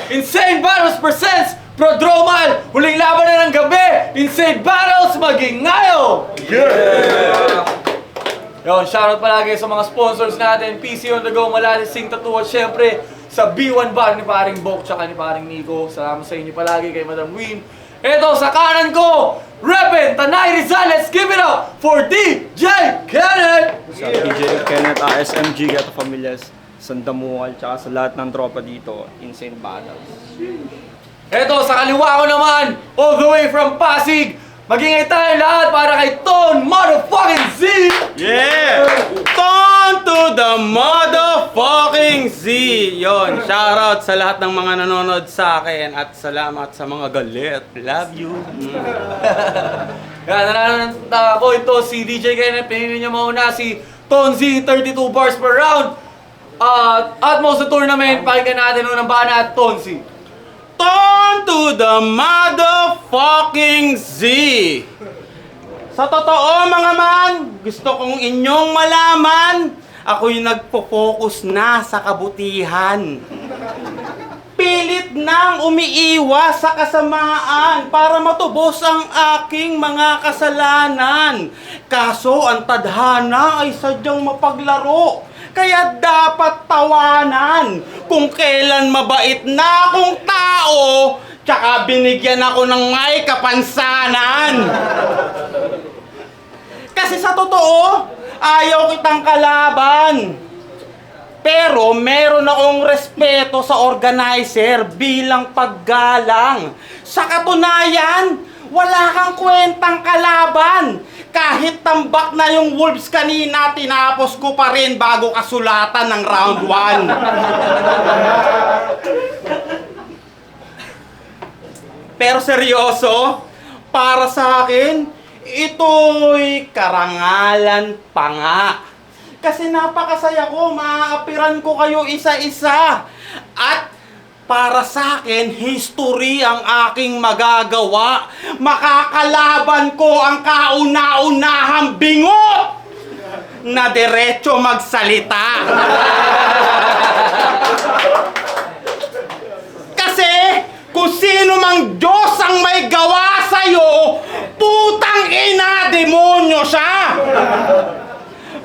Insane Battles presents Prodromal! Huling laban na ng gabi! Insane Battles maging ngayo! Yeah! Yon, shoutout palagi sa mga sponsors natin, PC on the Go, Malalis Sing Tattoo, at syempre sa B1 Bar ni Paring Bok tsaka ni Paring Nico. Salamat sa inyo palagi kay Madam Win. Eto, sa kanan ko, Repen Tanay Rizal. Let's give it up for DJ Kenneth! Sa DJ Kenneth, SMG, Gato Familias, Sandamual, tsaka sa lahat ng tropa dito, Insane Battles. Eto, sa kaliwa ko naman, all the way from Pasig, magingay tayo lahat para kay Ton Motherfucking Z! Yeah! Ton to the motherfucking Z! Yon, shoutout sa lahat ng mga nanonood sa akin at salamat sa mga galit. Love you. Yan, nanananta ko ito si DJ Kenneth, pinili niya mauna si Ton Z, 32 bars per round. At most sa tournament, pakinggan natin unang bana at Ton Z. Ton to the motherfucking Z! Sa totoo mga man, gusto kong inyong malaman, ako'y nagpo-focus na sa kabutihan. Pilit nang umiiwas sa kasamaan para matubos ang aking mga kasalanan. Kaso ang tadhana ay sadyang mapaglaro. Kaya dapat tawanan kung kailan mabait na akong tao, tsaka binigyan ako ng may kapansanan. Kasi sa totoo, ayaw kitang kalaban. Pero meron akong respeto sa organizer bilang paggalang. Sa katunayan, wala kang kwentang kalaban. Kahit tambak na yung Wolves kanina, tinapos ko pa rin bago kasulatan ng round 1. Pero seryoso, para sa akin, ito'y karangalan pa nga. Kasi napakasaya ko, maaapiran ko kayo isa-isa. At para sa akin, history ang aking magagawa. Makakalaban ko ang kauna-unahang bingot na diretso magsalita. Kasi kung sino mang Diyos ang may gawa sa'yo, putang ina, demonyo siya.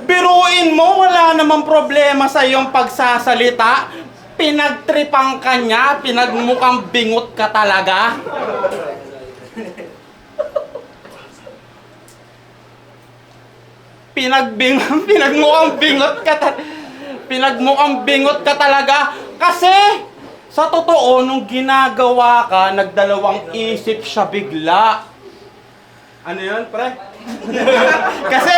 Biruin mo, wala namang problema sa iyong pagsasalita. Pinagtripang ka niya, pinagmukhang bingot ka talaga. Pinagmukhang bingot ka talaga. Kasi, sa totoo, nung ginagawa ka, nagdalawang isip siya bigla. Ano yun, pre? Kasi,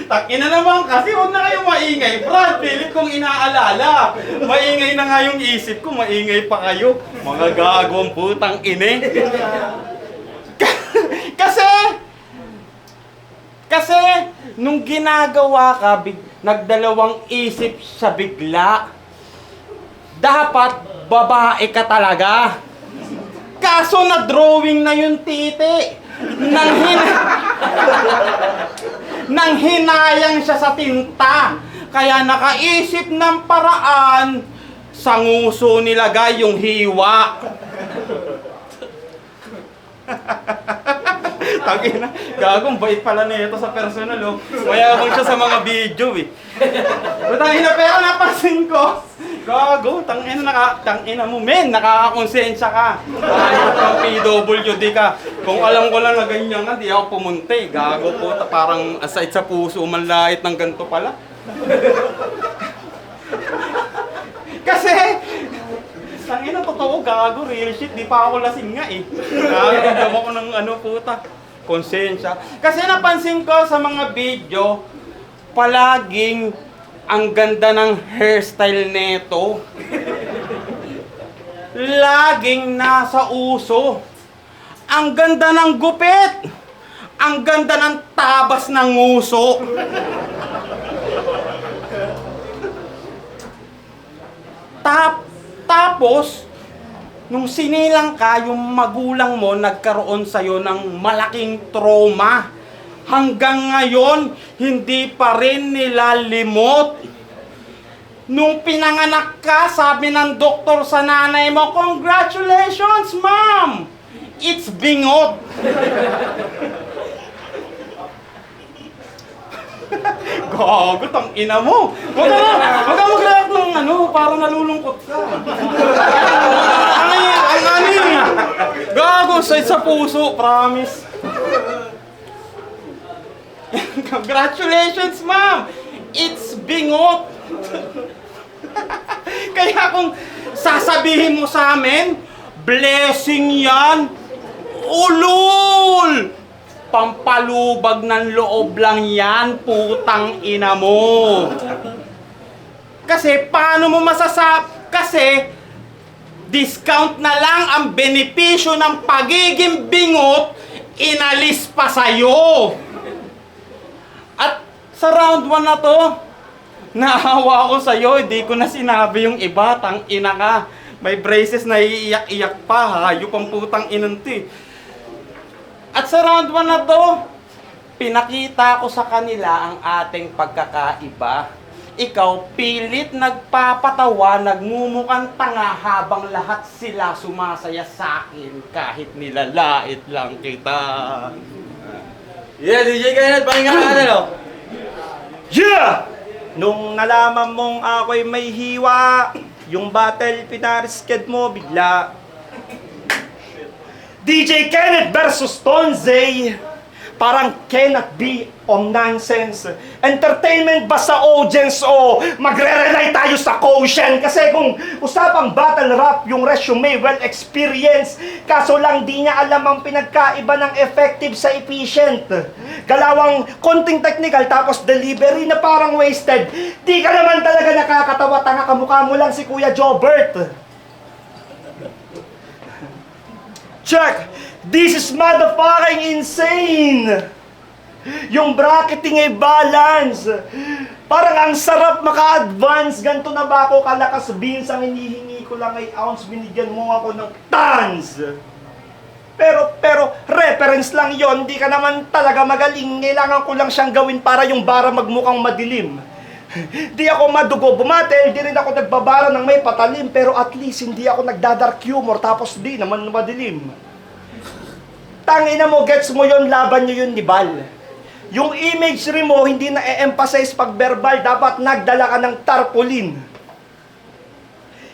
takina naman kasi, huwag na kayong maingay, Brad. Pilit kong inaalala. Maingay na nga yung isip ko, maingay pa kayo. Mga gagawang putang ine. Kasi, nung ginagawa ka, nagdalawang isip siya bigla. Dapat, babae ka talaga. Kaso, na-drawing na yung titi. Nang hinayang siya sa tinta, kaya nakaisip ng paraan, sa nguso nilagay yung hiwa. Tangina, gagong bait pala nito sa personal, oh. Mayabang siya sa mga video, eh. Tangina, pero napansin ko, gago, tangina mo, men, nakakakonsensya ka. Ayot kang PWD ka. Kung alam ko lang na ganyan ka, di ako pumunti. Gago po, parang aside sa puso, manlait ng ganito pala. Kasi, tangina, totoo, gago, real shit, di pa ako lasing nga eh. Gago ako ng puta, konsensya. Kasi napansin ko sa mga video, palaging ang ganda ng hairstyle neto. Laging nasa uso. Ang ganda ng gupit. Ang ganda ng tabas ng nguso. Tapos, nung sinilang ka, yung magulang mo nagkaroon sa'yo ng malaking trauma. Hanggang ngayon, hindi pa rin nila limot Nung pinanganak ka, sabi ng doktor sa nanay mo, "Congratulations, ma'am! It's bingot!" Gago, tang ina mo! Huwag ka mag-react ng para nalulungkot ka. Ang ani! Gago, sa puso, promise. Congratulations, ma'am! It's bingot! Kaya kung sasabihin mo sa amin, blessing yan, ulul! Pampalubag ng loob lang yan, putang ina mo. Kasi paano mo Kasi discount na lang ang benepisyo ng pagiging bingot, inalis pa sa'yo. At sa round 1 na to, naawa ko sa'yo, hindi ko na sinabi yung iba, tang ina ka. May braces na iiyak-iyak pa, hayop ang putang inanti. At sa round 1 na to, pinakita ko sa kanila ang ating pagkakaiba. Ikaw, pilit nagpapatawa, nagmumukhang tanga habang lahat sila sumasaya sa akin kahit nilalait lang kita. Yeah, DJ Kenneth, pahinga ka natin, oh. Yeah! Nung nalaman mong ako'y may hiwa, yung battle pinarisked mo bigla. DJ Kenneth versus Tonze, parang cannot be on nonsense. Entertainment ba sa audience o magre-rely tayo sa quotient? Kasi kung usapang battle rap, yung resume well experienced, kaso lang di niya alam ang pinagkaiba ng effective sa efficient. Galawang konting technical tapos delivery na parang wasted. Di ka naman talaga nakakatawa, tanga, kamukha mo lang si Kuya Jobert. Check! This is motherfucking insane! Yung bracketing ay balance. Parang ang sarap maka-advance. Ganto na ba ako kalakas beans? Ang hinihingi ko lang ay ounce. Binigyan mo ako ng tons. Pero, reference lang yon. Di ka naman talaga magaling. Kailangan ko lang siyang gawin para yung bara magmukhang madilim. Di ako madugo bumatel, di rin ako nagbabara ng may patalim, pero at least hindi ako nagdadark humor tapos di naman madilim. Tangina mo, gets mo yon, laban nyo yun ni Bal. Yung imagery mo hindi na e-emphasize pag verbal, dapat nagdala ka ng tarpaulin.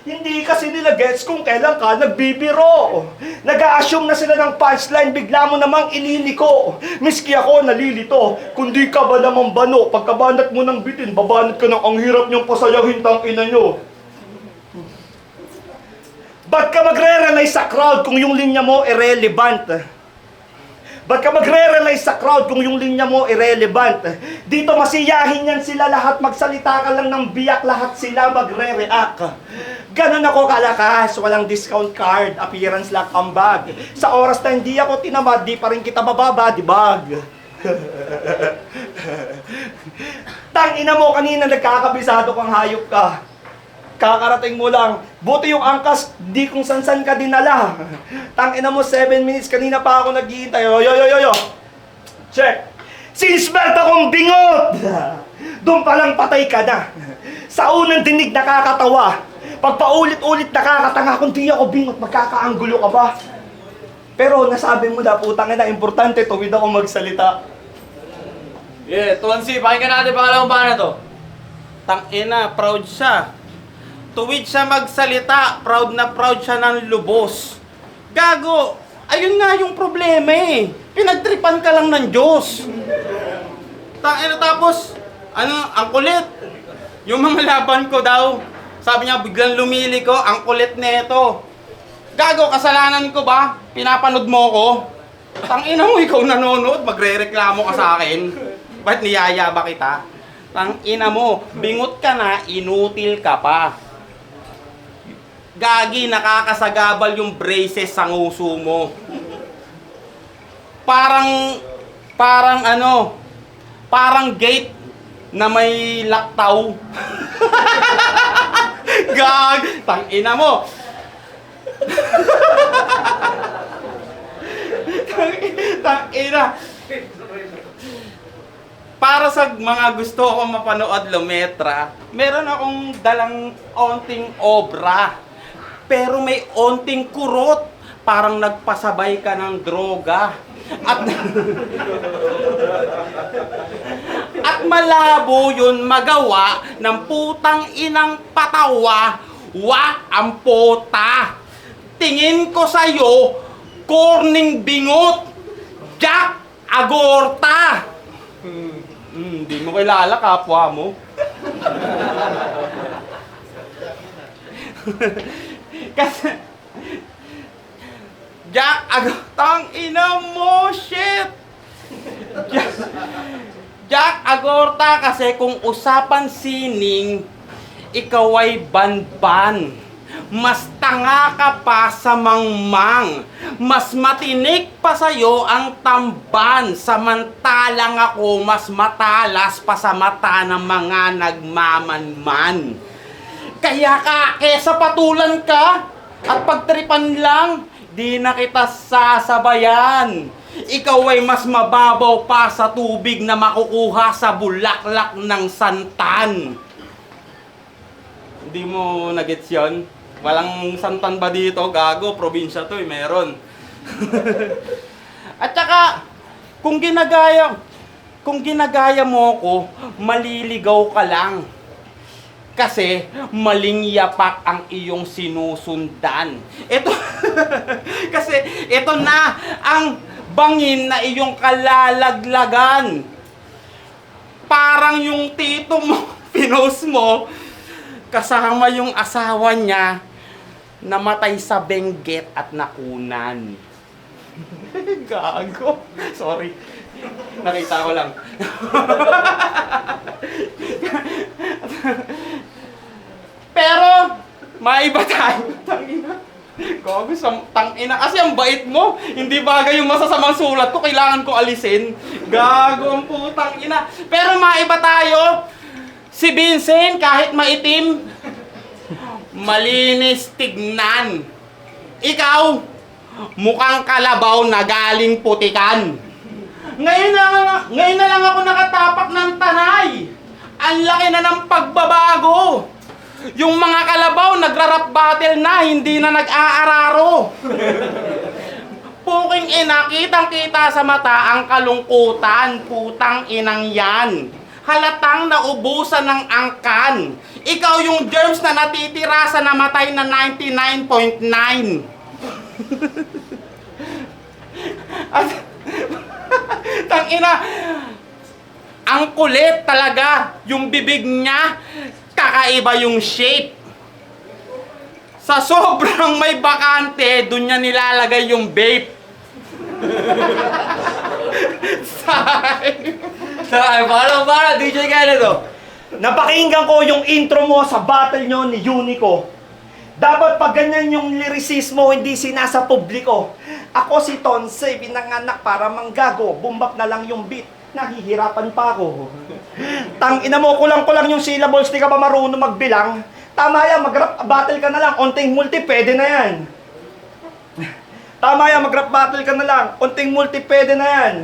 Hindi kasi nila gets kung kailan ka nagbibiro. Nag-a-assume na sila ng punchline, bigla mo namang ililiko. Miski ako nalilito, kundi ka ba namang bano? Pagkabanat mo ng bitin, babanat ka ng ang hirap niyong pasayahin tang ina nyo. Ba't ka magre-rely sa crowd kung yung linya mo irrelevant? Ba't ka magre-rely sa crowd kung yung linya mo irrelevant? Dito masiyahin yan sila lahat, magsalita ka lang ng biyak, lahat sila magre-react. Ganon ako kalakas, walang discount card, appearance lang ang bag. Sa oras na hindi ako tinamad, di pa rin kita mababa, di bag. Tangina mo, kanina nagkakabisado kang hayop ka. Kakarating mo lang. Buti yung angkas, di kung san-san ka dinala. Tangina mo, 7 minutes, kanina pa ako naghihintay. Yo. Check. Since birth akong bingot! Doon palang patay ka na. Sa unang dinig nakakatawa. Pag paulit-ulit nakakatanga, kung di ako bingot, magkakaanggulo ka ba? Pero nasabi mo na, putang ina, importante, tuwid ako magsalita. Yeah, Tonzi, pakinggan natin pangalawang ba na to. Tangina, proud siya. Tuwid siya magsalita, proud na proud siya ng lubos. Gago, ayun nga yung problema eh. Pinagtripan ka lang ng Diyos. Tapos, ang kulit. Yung mga laban ko daw, sabi niya, biglang lumili ko, ang kulit nito. Gago, kasalanan ko ba? Pinapanood mo ko? Tangina mo, ikaw nanonood, magre-reklamo ka sa akin. Ba't niyaya ba kita? Tangina mo, bingot ka na, inutil ka pa. Gagi, nakakasagabal yung braces sa nguso mo. Parang gate na may laktaw. Gag, tangina mo. Tangina. para sa mga gusto ko mapanood Lumetra, meron akong dalang onting obra. Pero may onting kurot, parang nagpasabay ka ng droga. At malabo yun magawa ng putang inang patawa, wa ang puta. Tingin ko sa'yo, corning bingot, Jack Agorta. Hindi mo kilala kapwa mo. Kasi Jack Agorta, ina mo, shit. Jack Agorta, kasi kung usapan sining, ikaw ay banban. Mas tanga ka pa sa mangmang. Mas matinik pa sa'yo ang tamban. Samantalang ako mas matalas pa sa mata ng mga nagmamanman. Kaya ka, kesa patulan ka at pagtripan lang, di na kita sasabayan. Ikaw ay mas mababaw pa sa tubig na makukuha sa bulaklak ng santan. Hindi mo nagets yun? Walang santan ba dito? Gago, probinsya to eh, meron. At saka, kung ginagaya mo ko, maliligaw ka lang. Kasi maling yapak ang iyong sinusundan. Ito, kasi ito na ang bangin na iyong kalalaglagan. Parang yung tito mo, pinost mo, kasama yung asawa niya, namatay sa Benguet at nakunan. Gago. Sorry. Nakita ko lang. Pero, maiba tayo. Tangina. Gago, tangina. Kasi ang bait mo. Hindi bagay yung masasamang sulat ko. Kailangan ko alisin. Gago ang putang ina. Pero maiba tayo. Si Vincent, kahit maitim, malinis tignan. Ikaw, mukhang kalabaw na galing putikan. Ngayon na lang ako nakatapak ng tanay. Ang laki na ng pagbabago. Yung mga kalabaw, nagra-rap battle na, hindi na nag-aararo. Puking ina, kitang-kita sa mata ang kalungkutan, putang inang yan. Halatang naubusan ng angkan. Ikaw yung germs na natitira sa namatay na 99.9. At, tangina, ang kulit talaga. Yung bibig niya, kakaiba yung shape. Sa sobrang may bakante, dun niya nilalagay yung vape. Para, DJ Kenneth. Napakinggan ko yung intro mo sa battle nyo ni Unico. Dapat pag ganyan yung lyricismo, hindi sinasa publiko. Ako si Tonse, binanganak para manggago. Bumbak na lang yung beat, nahihirapan pa ako. Tangina mo, kulang-kulang yung syllables, di ka ba marunong magbilang? Tama yan, mag-rap battle ka na lang, onting multi, pwede na yan. Tama yan, mag-rap battle ka na lang, onting multi, pwede na yan.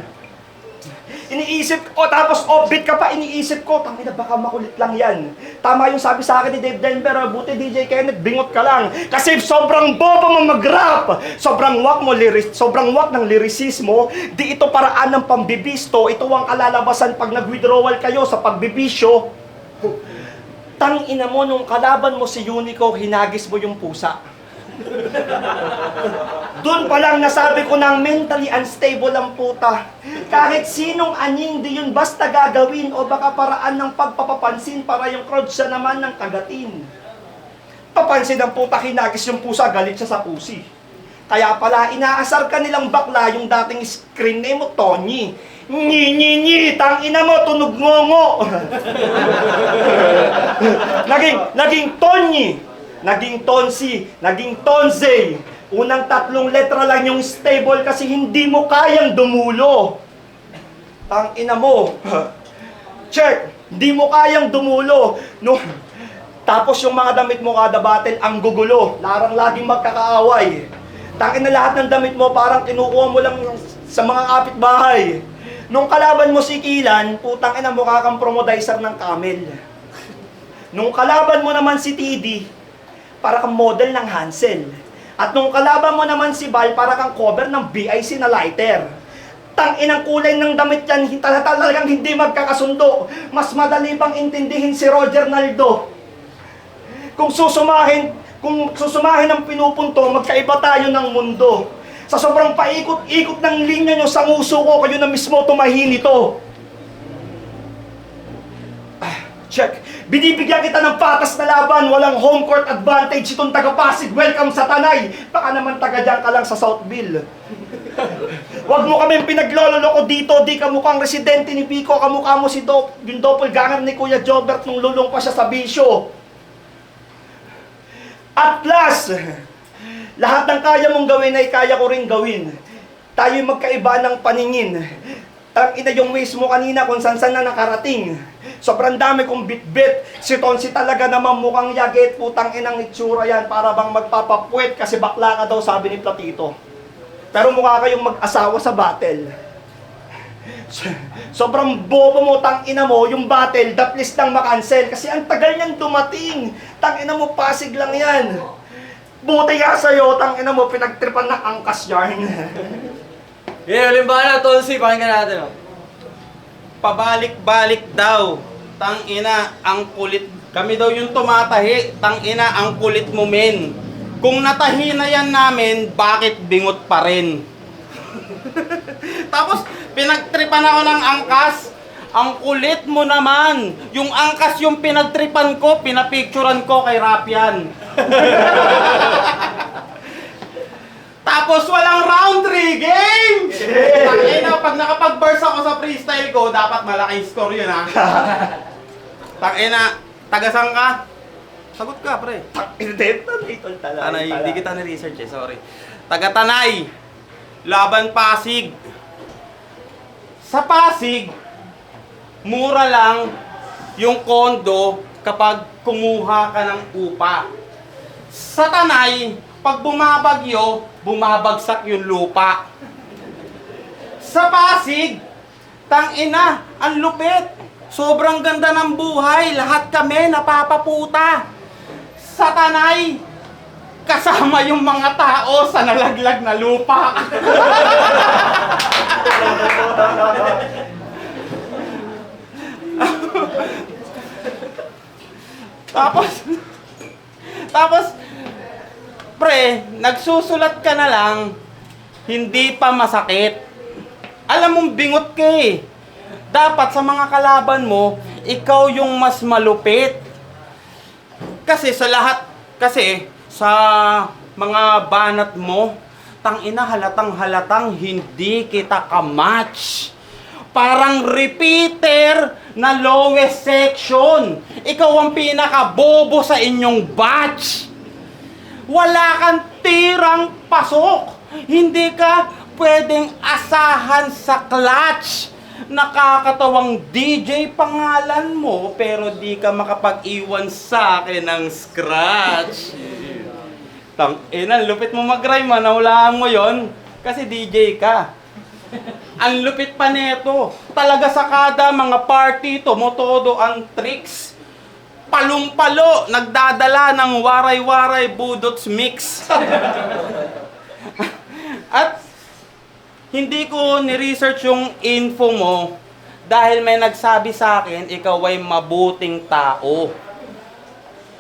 Iniisip ko, tapos offbeat ka pa, iniisip ko, tangina baka makulit lang yan. Tama yung sabi sa akin ni Dave Denver, buti DJ Kenneth, bingot ka lang. Kasi sobrang boba mo mag-rap, sobrang wak ng lyricismo, di ito paraan ng pambibisto, ito ang kalalabasan pag nag-withdrawal kayo sa pagbibisyo. Tangina mo, nung kalaban mo si Unico, hinagis mo yung pusa. Doon pa lang nasabi ko ng mentally unstable ang puta. Kahit sinong anying di yun basta gagawin o baka paraan ng pagpapapansin para yung crowd siya naman ng kagatin. Papansin ng puta, hinagis yung pusa, galit siya sa pusi. Kaya pala inaasar ka nilang bakla yung dating screen name mo, Tony. Nyi, tangina mo, tunog ngongo. naging Tony, naging Tonsi, naging Tonze. Unang 3 letra lang yung stable kasi hindi mo kayang dumulo. Tangina mo. Check, hindi mo kayang dumulo. No. Tapos yung mga damit mo kada battle ang gugulo. Larang laging magkakaaway. Tangina lahat ng damit mo parang kinukuha mo lang sa mga kapitbahay. Nung kalaban mo si Kilan, putang ina mukha kang promodizer ng camel. Nung kalaban mo naman si TD, para kang model ng Hansel. At nung kalaban mo naman si Val, para kang cover ng BIC na lighter. Tang-inang kulay ng damit yan, talagang hindi magkakasundo. Mas madali pang intindihin si Roger Naldo. Kung susumahin ang pinupunto, magkaiba tayo ng mundo. Sa sobrang paikot-ikot ng linya nyo sa nguso ko, kayo na mismo tumahin ito. Check. Binibigyan kita ng patas na laban, walang home court advantage itong taga-Pasig. Welcome sa Tanay. Baka naman taga-dyan ka lang sa Southville. Huwag mo kaming pinaglololoko dito, di ka mukhang residente ni Pico, kamukha mo si yung doppelganger ni Kuya Jobert nung lulong pa siya sa bisyo. At last, lahat ng kaya mong gawin ay kaya ko rin gawin. Tayo'y magkaiba ng paningin. Tang-ina yung waist mo kanina kung saan na nakarating. Sobrang dami kong bit-bit. Si Tonsi talaga naman mukhang yagit. Putang inang itsura yan. Para bang magpapapuwet kasi bakla ka daw, sabi ni Platito. Pero mukha kayong mag-asawa sa battle. Sobrang bobo mo, tang-ina mo, yung battle, the please lang makancel. Kasi ang tagal niyang dumating. Tang-ina mo, Pasig lang yan. Buti nga sa'yo, tang-ina mo, pinagtripan ng angkas yarn. Halimbawa na, Tonsi, pakinggan natin. Pabalik-balik daw. Tang-ina, ang kulit. Kami daw yung tumatahi. Tang-ina, ang kulit mo, men. Kung natahi na yan namin, bakit bingot pa rin? Tapos, pinagtripan ako ng angkas. Ang kulit mo naman. Yung angkas yung pinagtripan ko, pinapicturan ko kay Rapian. Tapos walang round 3 game! Tangina, pag nakapag-burst ako sa freestyle ko, dapat malaking score yun ha. Tangina, tagasang ka? Sagot ka, pre. Hindi, Tanay, Tanay, hindi kita ni-research eh, sorry. Taga-Tanay, laban Pasig. Sa Pasig, mura lang yung kondo kapag kumuha ka ng upa. Sa Tanay, pag bumabagyo, bumabagsak yung lupa. Sa Pasig, tang-ina, ang lupit. Sobrang ganda ng buhay, lahat kami napapaputa. Sa Tanay, kasama yung mga tao sa nalaglag na lupa. Tapos, pre, nagsusulat ka na lang, hindi pa masakit. Alam mong bingot ka eh. Dapat sa mga kalaban mo, ikaw yung mas malupit. Kasi sa mga banat mo, tang-ina halatang hindi kita ka-match. Parang repeater na lowest section. Ikaw ang pinaka-bobo sa inyong batch. Wala kang tirang pasok. Hindi ka pwedeng asahan sa clutch. Nakakatawang DJ pangalan mo, pero di ka makapag-iwan sa akin ng scratch. Tang-ina, lupit mo mag-rhyme, nahulaan mo yon kasi DJ ka. Ang lupit pa neto. Talaga sa kada mga party, tumotodo ang tricks. Palumpalo, nagdadala ng waray-waray budots mix. At hindi ko ni-research yung info mo dahil may nagsabi sa akin, ikaw ay mabuting tao.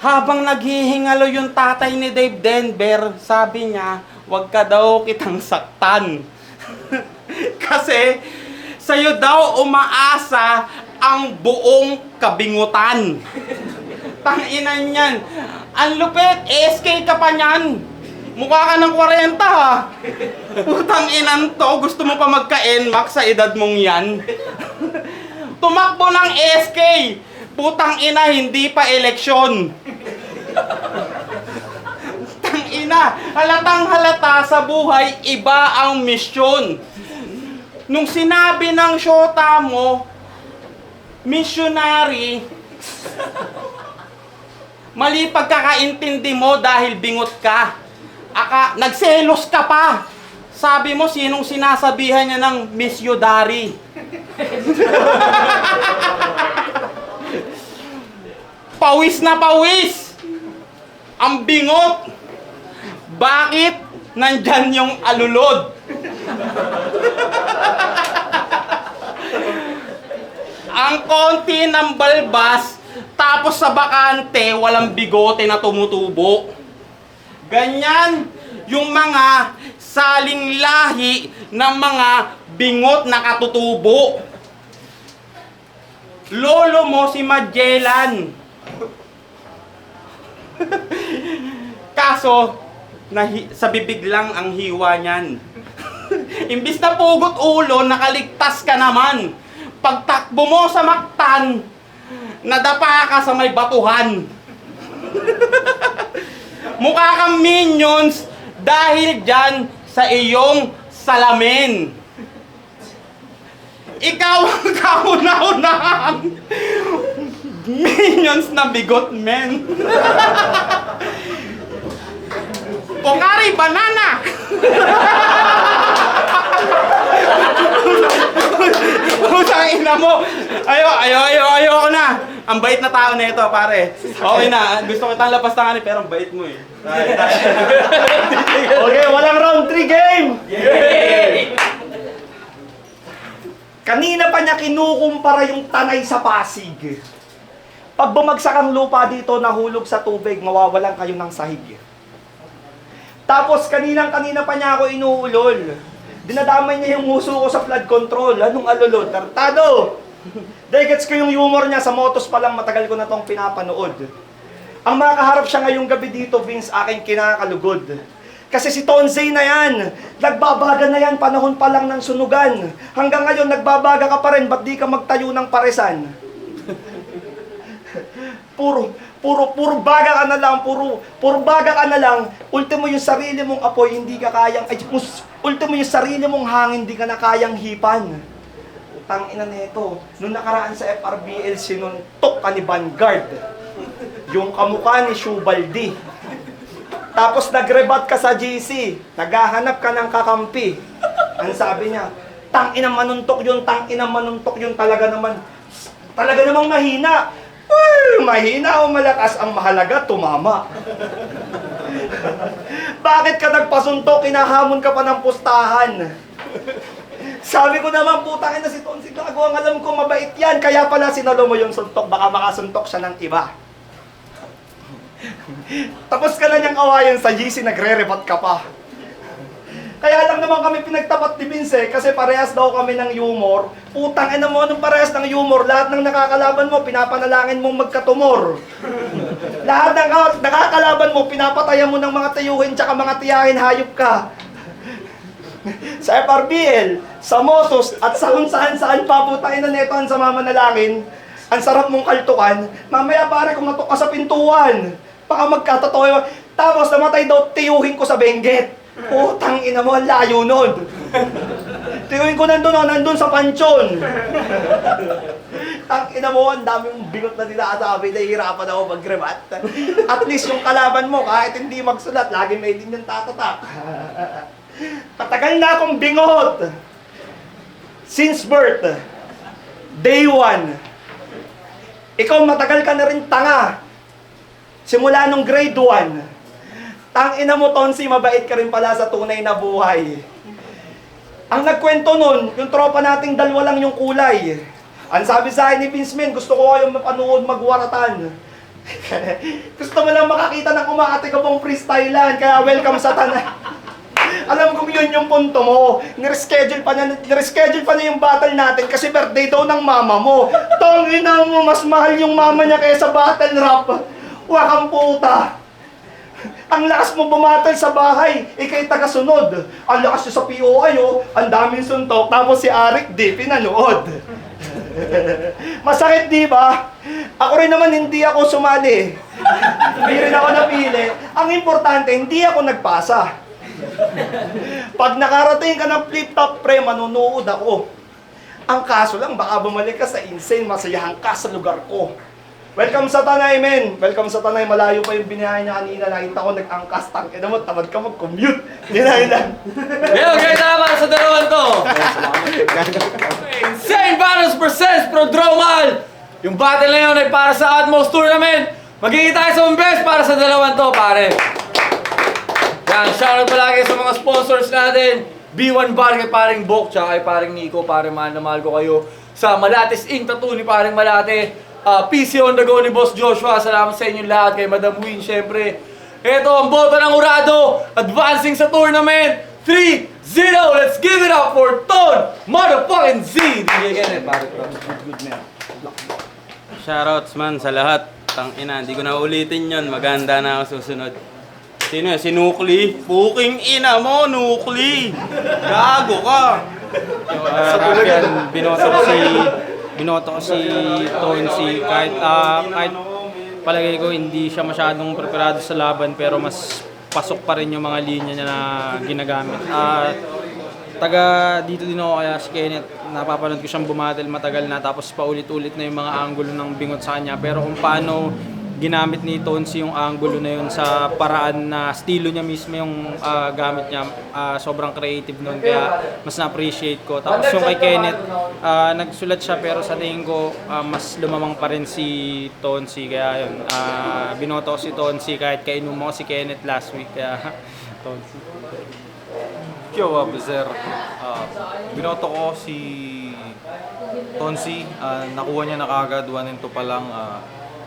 Habang naghihingalo yung tatay ni Dave Denver, sabi niya, wag ka daw kitang saktan. Kasi sa'yo daw umaasa ang buong kabingutan. Tanginan yan. Ang lupit, ASK ka pa niyan. Mukha ka ng 40 ha. Putang inan to, gusto mo pa magka-NMAX sa edad mong yan. Tumakbo ng ASK. Putang ina, hindi pa eleksyon. Tangina, halatang halata sa buhay, iba ang misyon. Nung sinabi ng shota mo, missionary, mali pagkakaintindi mo dahil bingot ka. Nagselos ka pa. Sabi mo, sinong sinasabihan niya ng misyodari? Pawis na pawis! Ang bingot! Bakit nandyan yung alulod? Ang konti ng balbas, tapos sa bakante, walang bigote na tumutubo. Ganyan yung mga saling lahi ng mga bingot na katutubo. Lolo mo si Magellan. Kaso, sa bibig lang ang hiwa niyan. Imbis na pugot ulo, nakaligtas ka naman. Pagtakbo mo sa Mactan, nadapa ka sa may batuhan. Mukha kang Minions dahil dyan sa iyong salamin. Ikaw ang kauna-unahang Minions na bigot, men. Kungari, banana! Putang ina mo! Ayoko na! Ang bait na tao na ito, pare. Okay na, gusto kitang lapastangan pero ang bait mo eh. Okay, walang round 3 game! Kanina pa niya kinukumpara yung Tanay sa Pasig. Pag bumagsak ang lupa dito, nahulog sa tubig, mawawalan kayo ng sahig. Tapos kanina pa niya ako inuulol. Dinadamay niya yung muso ko sa flood control. Anong alulod? Tartado! Dahil gets ko yung humor niya, sa motos pa lang matagal ko na tong pinapanood. Ang makaharap siya ngayong gabi dito, Vince, aking kinakalugod. Kasi si Tonzay na yan, nagbabaga na yan, panahon pa lang ng sunugan. Hanggang ngayon, nagbabaga ka pa rin, ba't di ka magtayo ng paresan? Puro baga ka na lang, puro baga ka na lang, ultimo yung sarili mong apoy, hindi ka kayang, ultimo yung sarili mong hangin, hindi ka na kayang hipan. Utang ina nito, nung nakaraan sa FRBL, sinuntok ka ni Vanguard. Yung kamukha ni Shubaldi. Tapos nagrebat ka sa GC, naghahanap ka ng kakampi. Ang sabi niya, tang-inang manuntok yun, talaga namang mahina. Mahina o malakas, ang mahalaga, tumama. Bakit ka nagpasuntok, kinahamon ka pa ng pustahan? Sabi ko naman, putangin na si Tonsi Gago, ang alam ko mabait yan, kaya pala sinalo mo yung suntok, baka makasuntok siya ng iba. Tapos ka na niyang awayan sa GC, nagre-rebut ka pa. Kaya lang naman kami pinagtapat ni Vince kasi parehas daw kami ng humor. Putang ina mo, anong parehas ng humor? Lahat ng nakakalaban mo, pinapanalangin mong magkatumor. Lahat ng nakakalaban mo, pinapatayan mo ng mga tiyuhin tsaka mga tiyahin, hayop ka. Sa FRBL, sa motos, at sa kung saan pa, putang ina neto ang sa mamanalangin, ang sarap mong kaltukan, mamaya pare kung natok ka sa pintuan, baka magkatotoo. Tapos namatay daw tiyuhin ko sa Benguet. Putang ina mo, ang layo nun. Tiyuhin ko nandun sa pansyon. Tang ina mo, ang daming bingot na sinasabi, nahihirapan ako mag-rebat. At least yung kalaban mo, kahit hindi magsulat, lagi may din yung tatatak. Patagal na akong bingot. Since birth, day 1. Ikaw matagal ka na rin tanga. Simula nung grade 1. Tangina mo, Tonsi, mabait ka rin pala sa tunay na buhay. Ang nagkwento nun, yung tropa nating dalawa lang yung kulay. Ang sabi sa akin ni Vince, men, gusto ko kayong mapanood magwaratan. Gusto mo lang makakita ng kumakatikabong freestylean, kaya welcome sa Tanay. Alam kong yun yung punto mo. Nireschedule pa niya yung battle natin kasi birthday daw ng mama mo. Tangina mo, mas mahal yung mama niya kaysa battle rap. Wakang puta. Ang lakas mo bumatal sa bahay, ikay taga-sunod. Ang lakas nyo sa POI, ang daming suntok, tapos si Arik di pinanood. Masakit, di ba? Ako rin naman hindi ako sumali. Hindi rin ako napili. Ang importante, hindi ako nagpasa. Pag nakarating ka ng flip-top pre, manunood ako. Ang kaso lang, baka bumalik ka sa insane, masayahan ka sa lugar ko. Welcome sa Tanay, men! Welcome sa Tanay, malayo pa yung biniyahe niya kanina. Nakita ko nag-angkas, tangke naman, tamad ka mag-commute. Hindi na. Yo, guys, salamat sa dalawang to! Insane Battles presents Prodromal! Yung battle na yun ay para sa Atmos Tournament. Magiging tayo sa best para sa dalawang to, pare. Yan, shoutout palagi sa mga sponsors natin. B1 Bar kay paring Bok, tsaka kay paring Nico, pare mahal na mahal ko kayo. Sa Malates Ink Tattoo ni paring Malate. PC on the go ni Boss Joshua. Salamat sa inyong lahat. Kay Madam Win, syempre. Ito ang boto ng Urado. Advancing sa tournament. 3-0. Let's give it up for Ton Motherfucking Z. DJ Kenneth, pare. Good man. Shoutouts man sa lahat. Tangina, hindi ko na ulitin yon. Maganda na ako susunod. Sino yun? Si Nukli? Puking ina mo, Nukli! Gago ka! Rapian, binoto ko si Tonsi kahit palagay ko hindi siya masyadong preparado sa laban pero mas pasok pa rin yung mga linya niya na ginagamit. Taga dito din ako kaya si Kenneth, napapanood ko siyang bumatel matagal na tapos paulit-ulit na yung mga anggulo ng bingot sa kanya pero kung paano ginamit ni Tonsi yung anggulo na yun sa paraan na estilo niya mismo yung gamit niya, sobrang creative nun kaya mas na-appreciate ko. Tapos yung kay Kenneth, nagsulat siya pero sa tingin ko mas lumamang pa rin si Tonsi kaya yun, binoto ko si Tonsi kahit kainom mo si Kenneth last week kaya Tonsi. Yo, sir. Binoto ko si Tonsi. Nakuha niya na kagad, 1-2 pa lang.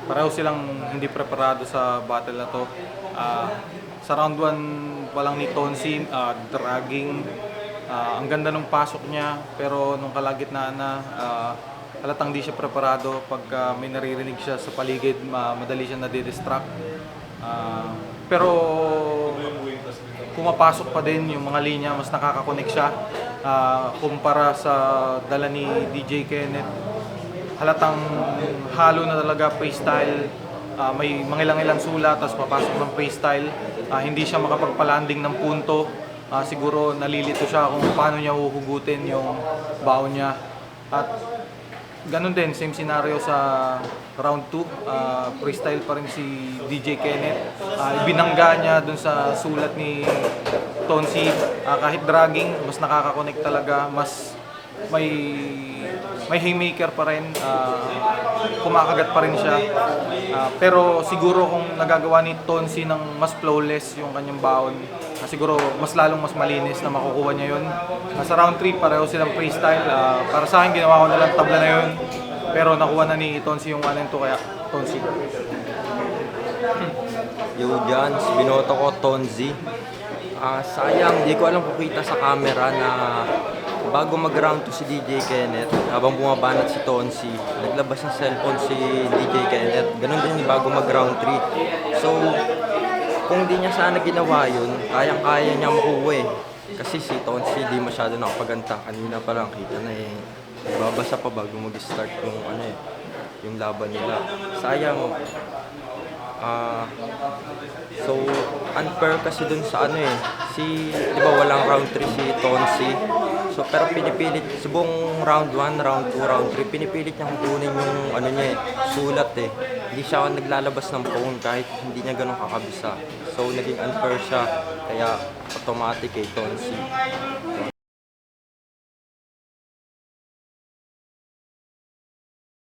Pareho silang hindi preparado sa battle na to. Sa round 1 pa lang ni Tonsi, dragging. Ang ganda ng pasok niya, pero nung kalagitnaan na, halatang di siya preparado. Pag may naririnig siya sa paligid, madali siya nadidistract. Pero pumapasok pa din yung mga linya, mas nakakakonek siya kumpara sa dala ni DJ Kenneth. Halatang halo na talaga freestyle, may mangilang-ilang sulat tapos papasok ng freestyle, hindi siya makapagpalanding ng punto, siguro nalilito siya kung paano niya huhugutin yung baon niya. At ganun din, same scenario sa round 2, freestyle pa rin si DJ Kenneth. Ibinangga niya dun sa sulat ni Tonsi, kahit dragging, mas nakakakonect talaga, mas may haymaker pa rin, kumakagat pa rin siya. Pero siguro kung nagagawa ni Tonsi ng mas flawless yung kanyang baon, siguro mas malinis na makukuha niya yun. Sa round 3 pareho silang freestyle. Para sa akin ginawa ko na lang tabla na yun. Pero nakuha na ni Tonsi yung 1-2 kaya Tonsi. Yo, Jans, binoto ko Tonzi. Sayang, di ko alam kung kita sa camera na bago mag-round 2 si DJ Kenneth, habang bumabanat si Tonsi, naglabas ng cellphone si DJ Kenneth. Ganun din bago mag-round 3. So, kung di niya sana ginawa yun, kayang-kaya niya makuha eh. Kasi si Tonsi di masyado nakapaganta. Kanina pa lang kita na eh. Babasa pa bago mag-start yung yung laban nila. Sayang. So unfair kasi dun sa di ba walang round 3 si Tonsi. So pero pinipilit sa buong round 1, round 2, round 3 pinipilit niya kunin yung sulat eh. Hindi siya naglalabas ng phone kahit hindi niya ganun kakabisa. So naging unfair siya kaya automatic Tonsi.